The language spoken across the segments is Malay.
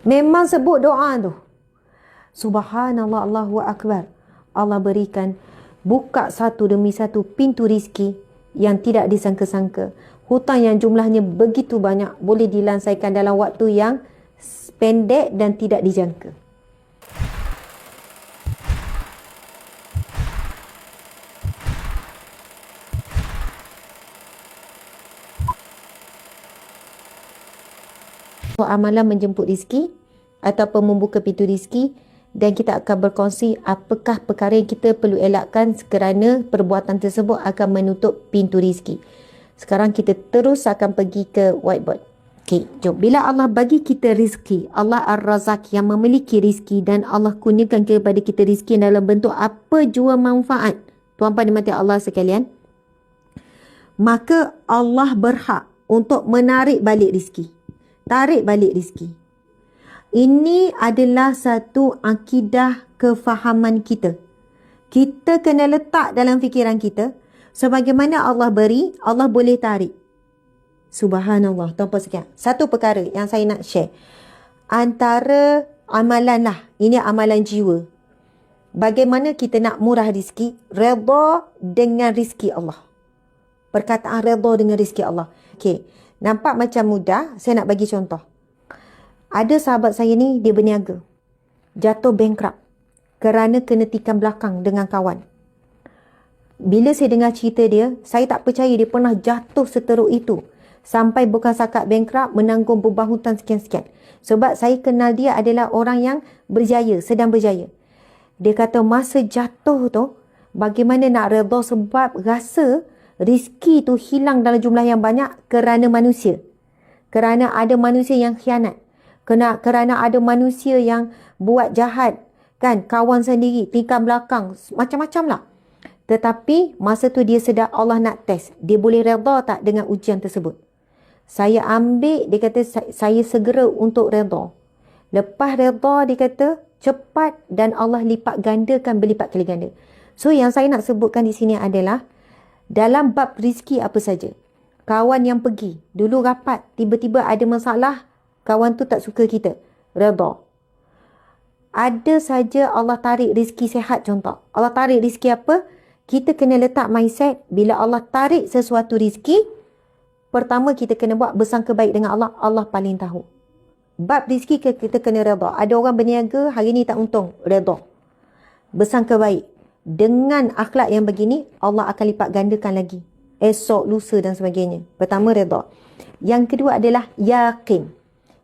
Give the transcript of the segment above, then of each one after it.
Memang sebut doa tu. Subhanallah, Allahu Akbar. Allah berikan, buka satu demi satu pintu rizki yang tidak disangka-sangka. Hutang yang jumlahnya begitu banyak boleh dilansaikan dalam waktu yang pendek dan tidak dijangka. Amalan menjemput rizki ataupun membuka pintu rizki, dan kita akan berkongsi apakah perkara yang kita perlu elakkan kerana perbuatan tersebut akan menutup pintu rizki. Sekarang kita terus akan pergi ke whiteboard. Okey, jom. Bila Allah bagi kita rizki, Allah Ar-Razak yang memiliki rizki, dan Allah kurniakan kepada kita rizki dalam bentuk apa jua manfaat, tuan-tuan dimati Allah sekalian, maka Allah berhak untuk menarik balik rizki. Tarik balik rizki. Ini adalah satu akidah kefahaman kita. Kita kena letak dalam fikiran kita, sebagaimana Allah beri, Allah boleh tarik. Subhanallah, tuan-puan sekalian. Satu perkara yang saya nak share. Antara amalan lah, ini amalan jiwa. Bagaimana kita nak murah rizki? Redha dengan rizki Allah. Perkataan redha dengan rizki Allah. Okey, nampak macam mudah, saya nak bagi contoh. Ada sahabat saya ni, dia berniaga. Jatuh bankrupt kerana kena tikam belakang dengan kawan. Bila saya dengar cerita dia, saya tak percaya dia pernah jatuh seteruk itu. Sampai bukan sakat bankrupt, menanggung beban hutang sekian-sekian. Sebab saya kenal dia adalah orang yang berjaya, sedang berjaya. Dia kata masa jatuh tu, bagaimana nak redha sebab rasa rizki tu hilang dalam jumlah yang banyak kerana manusia. Kerana ada manusia yang khianat. Kerana ada manusia yang buat jahat. Kan, kawan sendiri, tikam belakang, macam-macam lah. Tetapi masa tu dia sedar Allah nak test. Dia boleh redha tak dengan ujian tersebut? Saya ambil, dia kata saya segera untuk redha. Lepas redha, dia kata cepat dan Allah lipat gandakan berlipat kali ganda. So yang saya nak sebutkan di sini adalah dalam bab rizki apa saja. Kawan yang pergi, dulu rapat, tiba-tiba ada masalah, kawan tu tak suka kita. Redha. Ada saja Allah tarik rizki sihat contoh. Allah tarik rizki apa? Kita kena letak mindset, bila Allah tarik sesuatu rizki, pertama kita kena buat bersangka baik dengan Allah. Allah paling tahu. Bab rizki kita kena redha. Ada orang berniaga, hari ni tak untung. Redha. Bersangka baik. Dengan akhlak yang begini, Allah akan lipat gandakan lagi. Esok, lusa dan sebagainya. Pertama, redha. Yang kedua adalah yakin.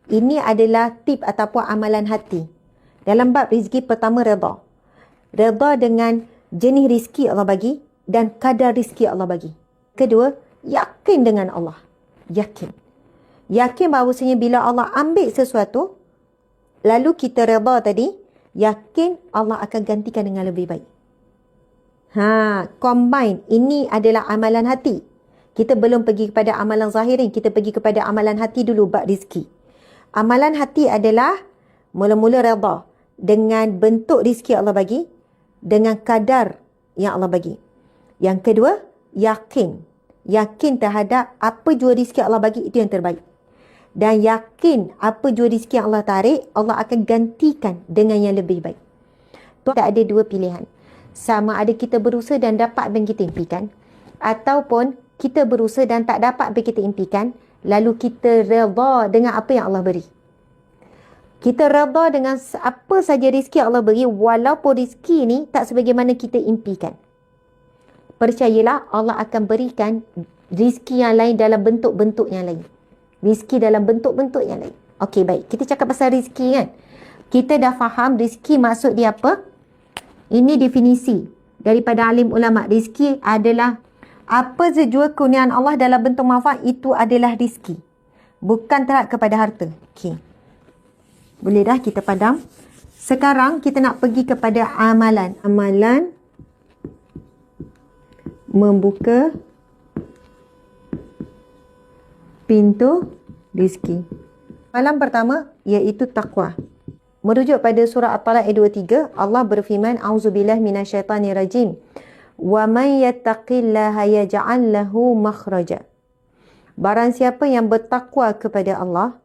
Ini adalah tip ataupun amalan hati. Dalam bab rizki, pertama redha. Redha dengan jenis rizki Allah bagi dan kadar rizki Allah bagi. Kedua, yakin dengan Allah. Yakin. Yakin bahawasanya bila Allah ambil sesuatu, lalu kita redha tadi, yakin Allah akan gantikan dengan lebih baik. Combine. Ini adalah amalan hati. Kita belum pergi kepada amalan zahirin, kita pergi kepada amalan hati dulu, bab rizki. Amalan hati adalah mula-mula redha dengan bentuk rizki Allah bagi, dengan kadar yang Allah bagi. Yang kedua, yakin. Yakin terhadap apa jua rizki Allah bagi, itu yang terbaik. Dan yakin apa jua rizki yang Allah tarik, Allah akan gantikan dengan yang lebih baik. Tak ada dua pilihan. Sama ada kita berusaha dan dapat apa yang kita impikan, ataupun kita berusaha dan tak dapat apa yang kita impikan, lalu kita redha dengan apa yang Allah beri. Kita redha dengan apa saja rizki Allah beri, walaupun rizki ni tak sebagaimana kita impikan. Percayalah, Allah akan berikan rizki yang lain dalam bentuk-bentuk yang lain. Rizki dalam bentuk-bentuk yang lain. Okey, baik. Kita cakap pasal rizki kan. Kita dah faham rizki maksud dia apa? Ini definisi daripada alim ulama. Rizki adalah apa sejua kurniaan Allah dalam bentuk manfaat, itu adalah rizki. Bukan terhad kepada harta. Okey. Boleh dah kita padam. Sekarang kita nak pergi kepada amalan. Amalan membuka pintu rizki. Amalan pertama iaitu taqwa. Merujuk pada surah At-Talaq ayat 23, Allah berfirman, A'udzubillahi minasyaitanirrajim. Wa man yattaqillaha yaj'al lahu makhraja. Barang siapa yang bertakwa kepada Allah,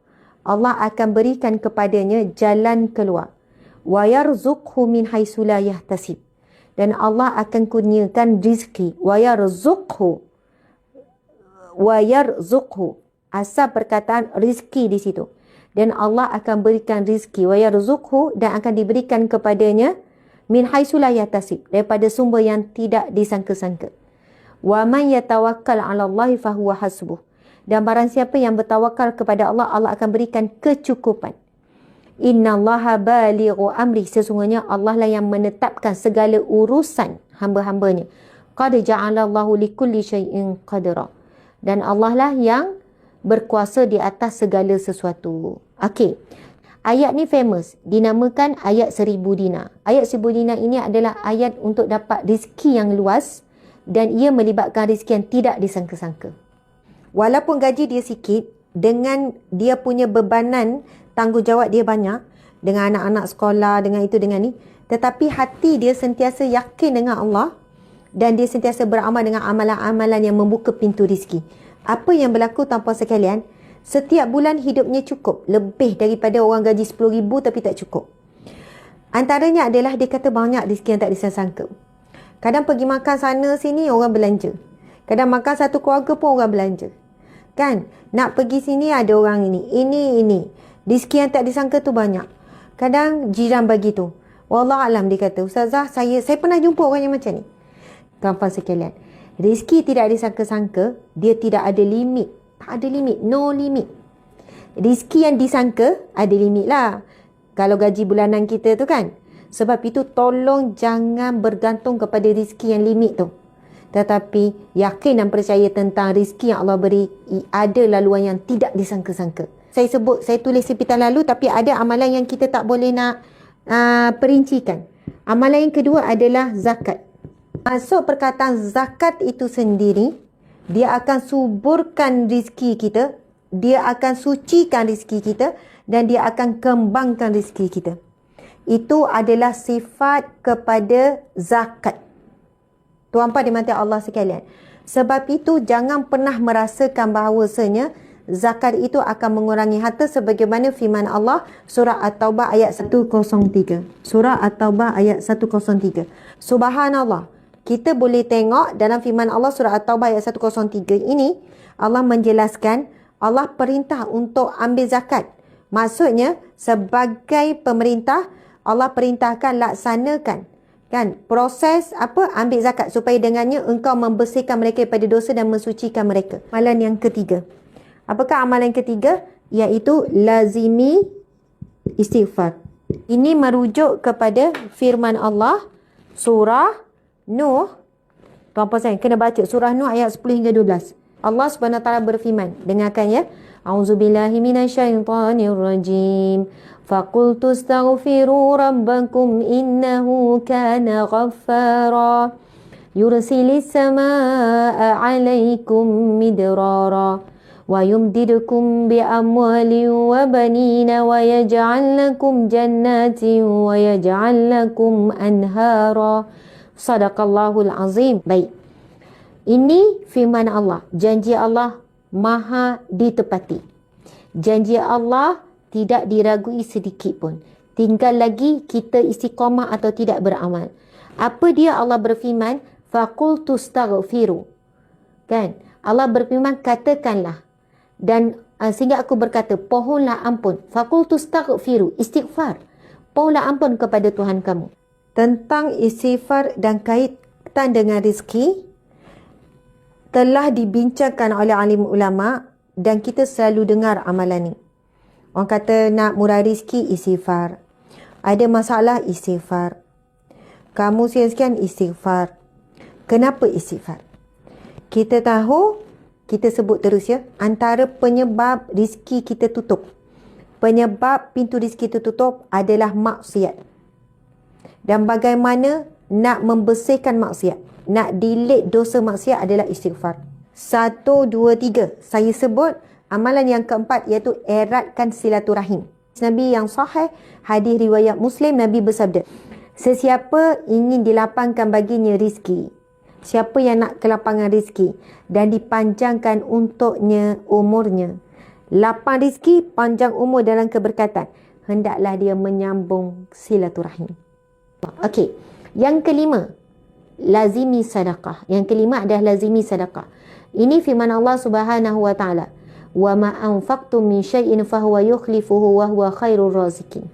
Allah akan berikan kepadanya jalan keluar. Wa yarzuqhu min haitsu la yahtasib. Dan Allah akan kurniakan rizki. Wa yarzuqhu. Asal perkataan rizki di situ. Dan Allah akan berikan rizki. Wa yarzuqhu, dan akan diberikan kepadanya min haitsu la yahtasib, daripada sumber yang tidak disangka-sangka. Wa man yatawakkal 'ala Allah fa huwa hasbuh. Dan barang siapa yang bertawakal kepada Allah, Allah akan berikan kecukupan. Innallaha balighu amri, sesungguhnya Allah lah yang menetapkan segala urusan hamba-hambanya. Qad ja'alallahu likulli syai'in qadra. Dan Allah lah yang berkuasa di atas segala sesuatu. Okey. Ayat ni famous, dinamakan ayat 1000 dinar. Ayat 1000 dinar ini adalah ayat untuk dapat rezeki yang luas dan ia melibatkan rezeki yang tidak disangka-sangka. Walaupun gaji dia sikit, dengan dia punya bebanan tanggungjawab dia banyak, dengan anak-anak sekolah, dengan itu, dengan ni, tetapi hati dia sentiasa yakin dengan Allah dan dia sentiasa beramal dengan amalan-amalan yang membuka pintu rezeki. Apa yang berlaku tanpa sekalian? Setiap bulan hidupnya cukup. Lebih daripada orang gaji 10,000 tapi tak cukup. Antaranya adalah dia kata banyak rezeki yang tak disangka. Kadang pergi makan sana sini orang belanja. Kadang makan satu keluarga pun orang belanja. Kan? Nak pergi sini ada orang ini. Ini. Rezeki yang tak disangka tu banyak. Kadang jiran bagi tu. Wallahualam dia kata, Ustazah, saya pernah jumpa orang yang macam ni. Tuan-tuan sekalian. Rezeki tidak disangka-sangka, dia tidak ada limit. Tak ada limit, no limit. Rezeki yang disangka ada limit lah. Kalau gaji bulanan kita tu kan. Sebab itu tolong jangan bergantung kepada rezeki yang limit tu. Tetapi yakin dan percaya tentang rezeki yang Allah beri, ada laluan yang tidak disangka-sangka. Saya tulis sepital lalu, tapi ada amalan yang kita tak boleh nak perincikan. Amalan yang kedua adalah zakat. Masuk perkataan zakat itu sendiri, dia akan suburkan rezeki kita, dia akan sucikan rezeki kita dan dia akan kembangkan rezeki kita. Itu adalah sifat kepada zakat. Tuan-tuan dimati Allah sekalian. Sebab itu jangan pernah merasakan bahawasanya zakat itu akan mengurangi harta, sebagaimana firman Allah surah At-Taubah ayat 103. Surah At-Taubah ayat 103. Subhanallah. Kita boleh tengok dalam firman Allah surah At-Taubah ayat 103 ini, Allah menjelaskan, Allah perintah untuk ambil zakat. Maksudnya, sebagai pemerintah, Allah perintahkan laksanakan proses ambil zakat, supaya dengannya engkau membersihkan mereka daripada dosa dan mensucikan mereka. Amalan yang ketiga. Apakah amalan yang ketiga? Iaitu lazimi istighfar. Ini merujuk kepada firman Allah surah Nuh. Tuan-tuan saya kena baca surah Nuh ayat 10 hingga 12. Allah Subhanahu Wa Taala berfirman, dengarkan ya. A'udzubillahi minasyaitonirrajim. Faqultu astaghfiru rabbakum innahu kana ghaffara. Yursilis samaa'a 'alaikum midrara. Wa yumdidukum bi amwalin wa banina wa yaj'al lakum jannatin wa yaj'al lakum anhara. Sadaqallahul azim. Baik. Ini firman Allah. Janji Allah maha ditepati. Janji Allah tidak diragui sedikit pun. Tinggal lagi kita istiqamah atau tidak beramal. Apa dia Allah berfirman? Faqultu astaghfiru. Kan? Allah berfirman, katakanlah. Dan sehingga aku berkata, pohonlah ampun. Faqultu astaghfiru. Istighfar. Pohonlah ampun kepada Tuhan kamu. Tentang istighfar dan kaitan dengan rezeki telah dibincangkan oleh alim ulama dan kita selalu dengar amalan ni. Orang kata nak murah rezeki, istighfar. Ada masalah, istighfar. Kamu sekian istighfar. Kenapa istighfar? Kita tahu, kita sebut terus ya, antara penyebab rezeki kita tutup, penyebab pintu rezeki itu tutup adalah maksiat. Dan bagaimana nak membersihkan maksiat, nak delete dosa maksiat adalah istighfar. 1, 2, 3. Saya sebut amalan yang keempat, iaitu eratkan silaturahim. Nabi yang sahih, hadis riwayat Muslim, Nabi bersabda, sesiapa ingin dilapangkan baginya rezeki, siapa yang nak kelapangan rezeki dan dipanjangkan untuknya umurnya, lapang rizki, panjang umur dalam keberkatan. Hendaklah dia menyambung silaturahim. Okey. Yang kelima, lazimi sedekah. Yang kelima adalah lazimi sedekah. Ini firman Allah Subhanahu wa taala, "Wa ma anfaqtum min syai'in fahuwa yukhlifuhu wa huwa khairur raziqin."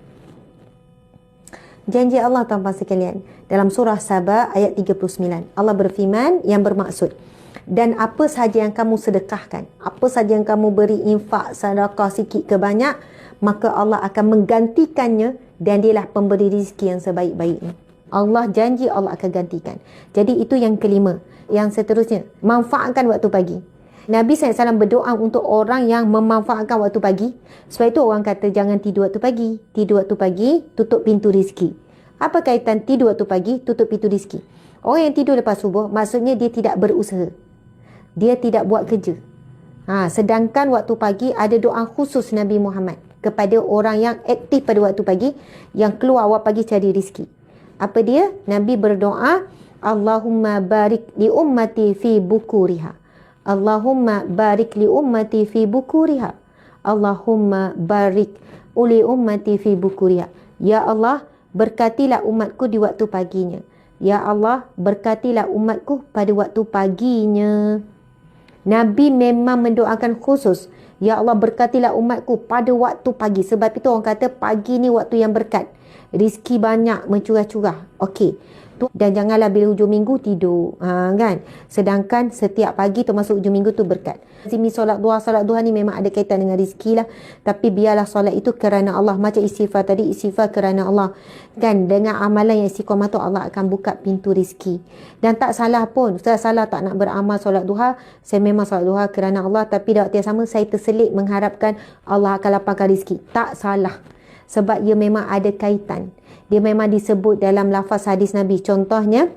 Janji Allah tuan-tuan sekalian dalam surah Saba ayat 39. Allah berfirman yang bermaksud, dan apa sahaja yang kamu sedekahkan, apa sahaja yang kamu beri infak, sedekah sikit ke banyak, maka Allah akan menggantikannya dan dialah pemberi rezeki yang sebaik-baiknya. Allah janji Allah akan gantikan. Jadi itu yang kelima. Yang seterusnya, manfaatkan waktu pagi. Nabi SAW berdoa untuk orang yang memanfaatkan waktu pagi. Sebab itu orang kata jangan tidur waktu pagi. Tidur waktu pagi, tutup pintu rezeki. Apa kaitan tidur waktu pagi, tutup pintu rezeki? Orang yang tidur lepas subuh, maksudnya dia tidak berusaha. Dia tidak buat kerja. Sedangkan waktu pagi ada doa khusus Nabi Muhammad kepada orang yang aktif pada waktu pagi, yang keluar awal pagi cari rezeki. Apa dia? Nabi berdoa, Allahumma barik li ummati fi bukuriha. Allahumma barik li ummati fi bukuriha. Allahumma barik li ummati fi bukuriha. Ya Allah, berkatilah umatku di waktu paginya. Ya Allah, berkatilah umatku pada waktu paginya. Nabi memang mendoakan khusus, ya Allah, berkatilah umatku pada waktu pagi. Sebab itu orang kata pagi ni waktu yang berkat. Rizki banyak mencurah-curah. Okey. Dan janganlah bila hujung minggu tidur. Kan? Sedangkan setiap pagi termasuk hujung minggu tu berkat. Zimi solat duha ni memang ada kaitan dengan rizki lah. Tapi biarlah solat itu kerana Allah. Macam istighfar tadi, istighfar kerana Allah. Kan? Dengan amalan yang istiqamah tu Allah akan buka pintu rizki. Dan tak salah pun. Saya salah tak nak beramal solat duha. Saya memang solat duha kerana Allah. Tapi dah waktu yang sama saya terselit mengharapkan Allah akan lapangkan rizki. Tak salah. Sebab ia memang ada kaitan. Dia memang disebut dalam lafaz hadis Nabi. Contohnya,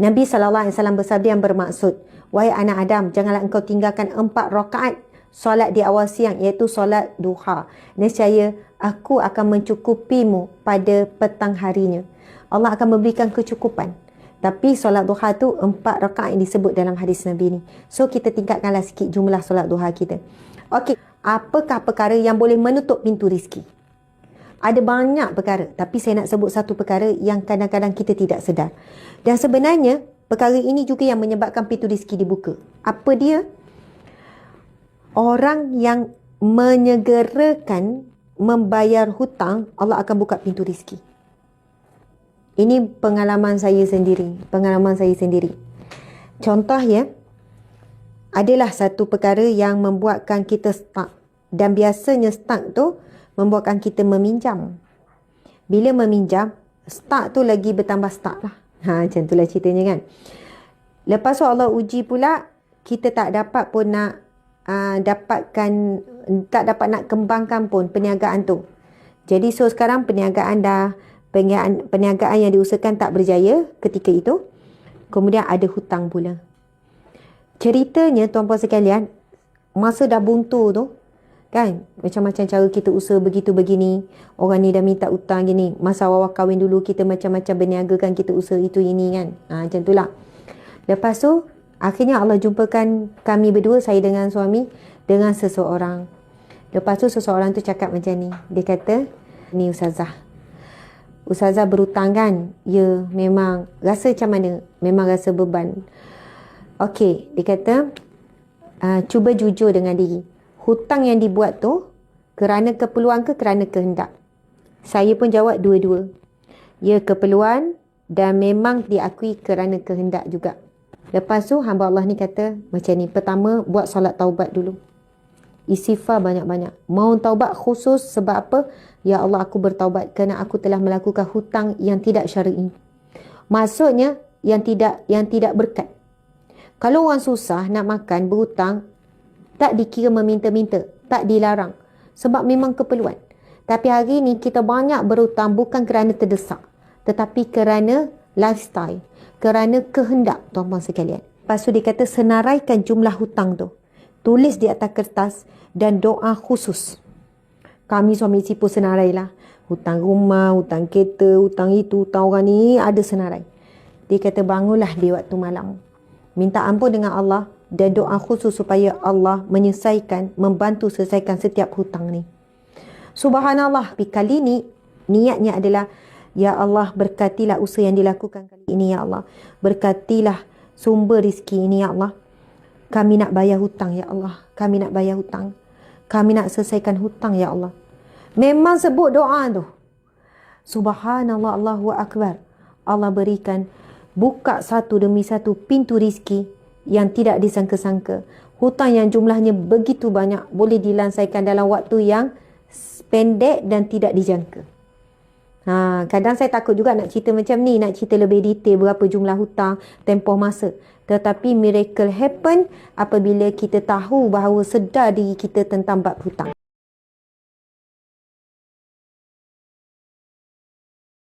Nabi SAW bersabda yang bermaksud, wahai anak Adam, janganlah engkau tinggalkan 4 rakaat solat di awal siang, iaitu solat duha. Nescaya aku akan mencukupimu pada petang harinya. Allah akan memberikan kecukupan. Tapi solat duha tu 4 rakaat yang disebut dalam hadis Nabi ni. So kita tingkatkanlah sikit jumlah solat duha kita. Okey, apakah perkara yang boleh menutup pintu rezeki? Ada banyak perkara, tapi saya nak sebut satu perkara yang kadang-kadang kita tidak sedar. Dan sebenarnya, perkara ini juga yang menyebabkan pintu rezeki dibuka. Apa dia? Orang yang menyegerakan membayar hutang, Allah akan buka pintu rezeki. Ini pengalaman saya sendiri. Contoh ya, adalah satu perkara yang membuatkan kita stuck. Dan biasanya stuck tu membuatkan kita meminjam. Bila meminjam, stuck tu lagi bertambah stuck lah. Macam itulah ceritanya kan. Lepas tu Allah uji pula, kita tak dapat pun nak tak dapat nak kembangkan pun perniagaan tu. Jadi so sekarang perniagaan yang diusahakan tak berjaya ketika itu. Kemudian ada hutang pula. Ceritanya tuan-puan sekalian, masa dah buntu tu, kan, macam-macam cara kita usaha begitu begini, orang ni dah minta hutang gini, masa awal kahwin dulu kita macam-macam berniaga kan, kita usaha itu ini kan, macam tu lah. Lepas tu akhirnya Allah jumpakan kami berdua, saya dengan suami, dengan seseorang. Lepas tu seseorang tu cakap macam ni, dia kata, ni Ustazah berhutang kan? Ya, memang rasa macam mana? Memang rasa beban. Okey, dia kata, cuba jujur dengan diri. Hutang yang dibuat tu kerana keperluan ke kerana kehendak? Saya pun jawab dua-dua. Ya, keperluan dan memang diakui kerana kehendak juga. Lepas tu hamba Allah ni kata macam ni. Pertama, buat solat taubat dulu. Istighfar banyak-banyak. Mau taubat khusus sebab apa? Ya Allah, aku bertaubat kerana aku telah melakukan hutang yang tidak syar'i. Maksudnya yang tidak berkat. Kalau orang susah nak makan berhutang, tak dikira meminta-minta, tak dilarang. Sebab memang keperluan. Tapi hari ni kita banyak berhutang bukan kerana terdesak, tetapi kerana lifestyle, kerana kehendak, tuan-tuan sekalian. Lepas tu dia kata senaraikan jumlah hutang tu. Tulis di atas kertas dan doa khusus. Kami suami isteri pun senarai lah. Hutang rumah, hutang kereta, hutang itu, hutang orang ni ada senarai. Dia kata bangunlah di waktu malam. Minta ampun dengan Allah. dan doa khusus supaya Allah menyelesaikan, membantu selesaikan setiap hutang ni. Subhanallah, kali ni niatnya adalah, ya Allah berkatilah usaha yang dilakukan kali ini ya Allah. Berkatilah sumber rezeki ini ya Allah. Kami nak bayar hutang ya Allah. Kami nak bayar hutang. Kami nak selesaikan hutang ya Allah. Memang sebut doa tu. Subhanallah, Allahu Akbar. Allah berikan, buka satu demi satu pintu rezeki yang tidak disangka-sangka. Hutang yang jumlahnya begitu banyak boleh dilansaikan dalam waktu yang pendek dan tidak dijangka. Kadang saya takut juga nak cerita macam ni, nak cerita lebih detail berapa jumlah hutang, tempoh masa. Tetapi miracle happen apabila kita tahu bahawa sedar diri kita tentang bab hutang.